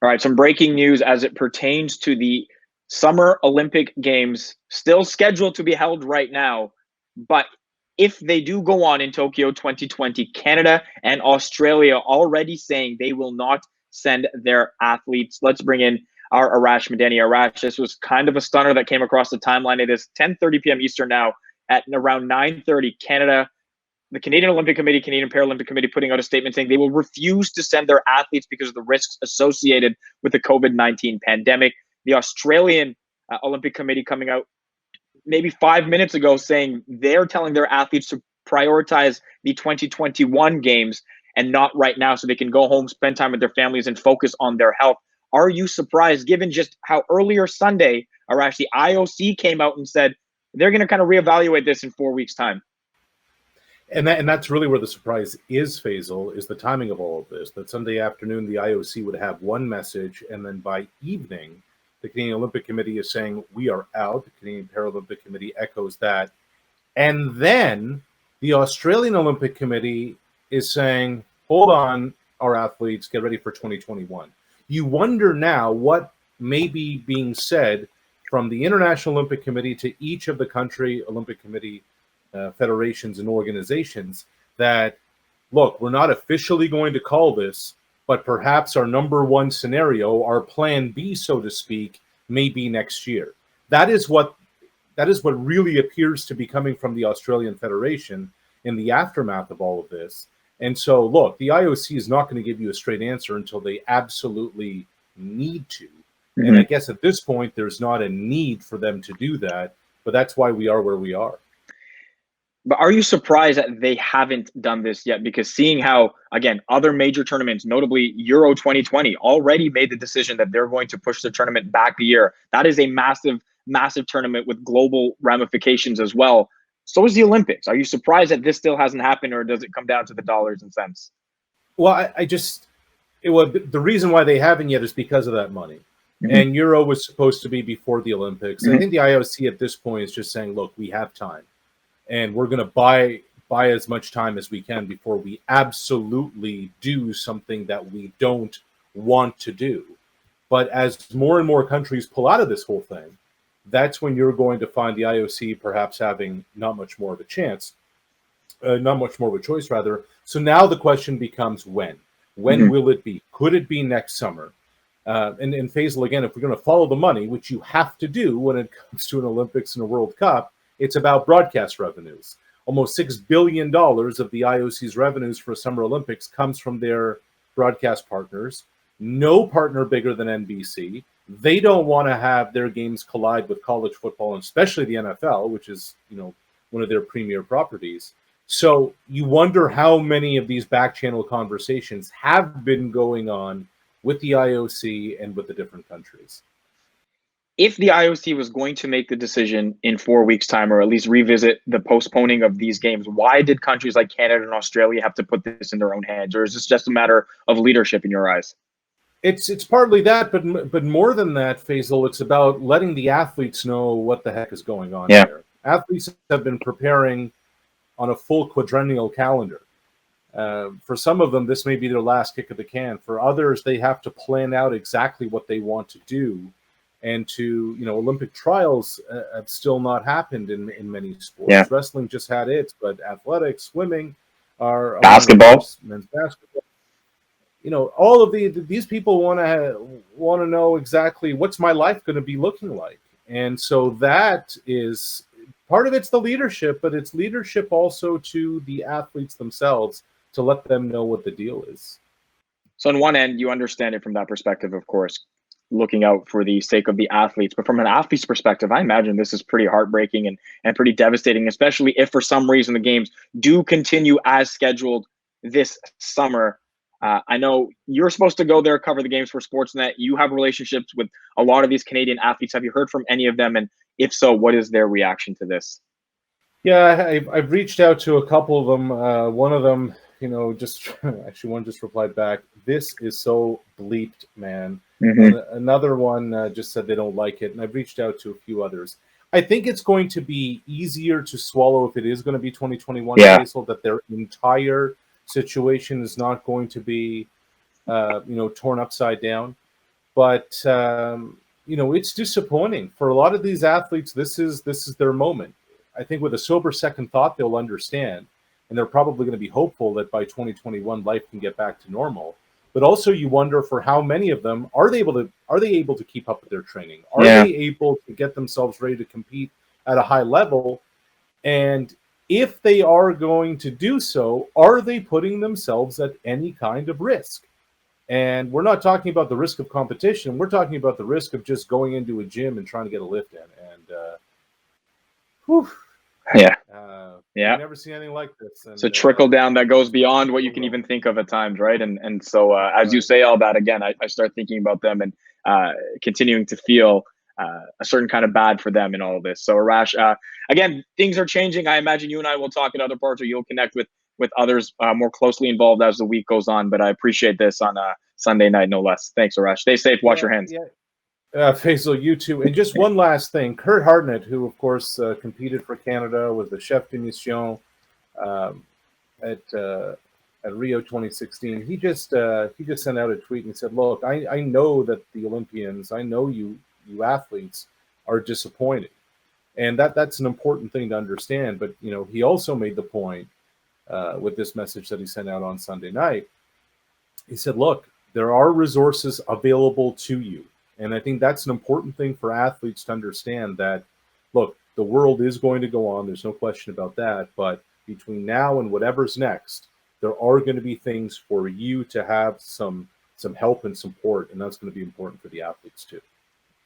All right, some breaking news as it pertains to the Summer Olympic Games, still scheduled to be held right now. But if they do go on in Tokyo 2020, Canada and Australia already saying they will not send their athletes. Let's bring in our Arash Madani. Arash, this was kind of a stunner that came across the timeline. It is 10:30 p.m. Eastern now. At around 9:30, the Canadian Olympic Committee, Canadian Paralympic Committee putting out a statement saying they will refuse to send their athletes because of the risks associated with the COVID-19 pandemic. The Australian Olympic Committee coming out maybe 5 minutes ago saying they're telling their athletes to prioritize the 2021 games and not right now so they can go home, spend time with their families, and focus on their health. Are you surprised, given just how earlier Sunday, or actually IOC came out and said they're going to kind of reevaluate this in 4 weeks' time? And that's really where the surprise is, Faizal, is the timing of all of this. That Sunday afternoon, the IOC would have one message, and then by evening, the Canadian Olympic Committee is saying, we are out. The Canadian Paralympic Committee echoes that. And then the Australian Olympic Committee is saying, hold on, our athletes, get ready for 2021. You wonder now what may be being said from the International Olympic Committee to each of the country Olympic Committee federations and organizations that, look, we're not officially going to call this, but perhaps our number one scenario, our plan B, so to speak, may be next year. That is what really appears to be coming from the Australian Federation in the aftermath of all of this. And so, look, the IOC is not going to give you a straight answer until they absolutely need to. Mm-hmm. And I guess at this point, there's not a need for them to do that, but that's why we are where we are. But are you surprised that they haven't done this yet? Because seeing how, again, other major tournaments, notably Euro 2020, already made the decision that they're going to push the tournament back a year. That is a massive, massive tournament with global ramifications as well. So is the Olympics. Are you surprised that this still hasn't happened, or does it come down to the dollars and cents? Well, the reason why they haven't yet is because of that money. Mm-hmm. And Euro was supposed to be before the Olympics. Mm-hmm. I think the IOC at this point is just saying, look, we have time. And we're going to buy as much time as we can before we absolutely do something that we don't want to do. But as more and more countries pull out of this whole thing, that's when you're going to find the IOC perhaps having not much more of a choice, rather. So now the question becomes when. When mm-hmm. will it be? Could it be next summer? And Faizal, again, if we're going to follow the money, which you have to do when it comes to an Olympics and a World Cup, it's about broadcast revenues. Almost $6 billion of the IOC's revenues for Summer Olympics comes from their broadcast partners. No partner bigger than NBC. They don't want to have their games collide with college football, and especially the NFL, which is, one of their premier properties. So you wonder how many of these back channel conversations have been going on with the IOC and with the different countries. If the IOC was going to make the decision in 4 weeks' time, or at least revisit the postponing of these games, why did countries like Canada and Australia have to put this in their own hands? Or is this just a matter of leadership in your eyes? It's partly that, but more than that, Faizal, it's about letting the athletes know what the heck is going on here. Athletes have been preparing on a full quadrennial calendar. For some of them, this may be their last kick of the can. For others, they have to plan out exactly what they want to do. And Olympic trials have still not happened in many sports. Yeah. Wrestling just had it, but athletics, swimming, basketball, men's basketball. All of these people want to know exactly what's my life going to be looking like. And so that is part of it's the leadership, but it's leadership also to the athletes themselves to let them know what the deal is. So on one end, you understand it from that perspective, of course, looking out for the sake of the athletes. But from an athlete's perspective, I imagine this is pretty heartbreaking and pretty devastating, especially if for some reason the games do continue as scheduled this summer. I know you're supposed to go there, cover the games for Sportsnet. You have relationships with a lot of these Canadian athletes. Have you heard from any of them? And if so, what is their reaction to this? Yeah, I've reached out to a couple of them. One of them, one just replied back, "This is so bleeped, man." Mm-hmm. Another one just said they don't like it. And I've reached out to a few others. I think it's going to be easier to swallow if it is going to be 2021, Faisal, that their entire situation is not going to be, torn upside down. But it's disappointing for a lot of these athletes. This is their moment. I think with a sober second thought, they'll understand, and they're probably going to be hopeful that by 2021 life can get back to normal. But also, you wonder for how many of them are they able to keep up with their training? Are Yeah. they able to get themselves ready to compete at a high level? And if they are going to do so, are they putting themselves at any kind of risk? And we're not talking about the risk of competition. We're talking about the risk of just going into a gym and trying to get a lift in. And whew, Yeah. I've Yeah. never seen anything like this. It's a And trickle down that goes beyond what you can even think of at times, right? And so as you right. say all that again, I start thinking about them and continuing to feel a certain kind of bad for them in all of this. So Arash, again, things are changing. I imagine you and I will talk at other parts, or you'll connect with others more closely involved as the week goes on. But I appreciate this on Sunday night, no less. Thanks, Arash. Stay safe. Wash Yeah, your hands. yeah. Faisal, you too. And just one last thing. Kurt Hartnett, who, of course, competed for Canada, was the chef de mission um, at Rio 2016. He just sent out a tweet and said, "Look, I know that the Olympians, I know you athletes are disappointed, and that's an important thing to understand." But he also made the point with this message that he sent out on Sunday night. He said, "Look, there are resources available to you." And I think that's an important thing for athletes to understand that, look, the world is going to go on. There's no question about that. But between now and whatever's next, there are going to be things for you to have some help and support. And that's going to be important for the athletes too.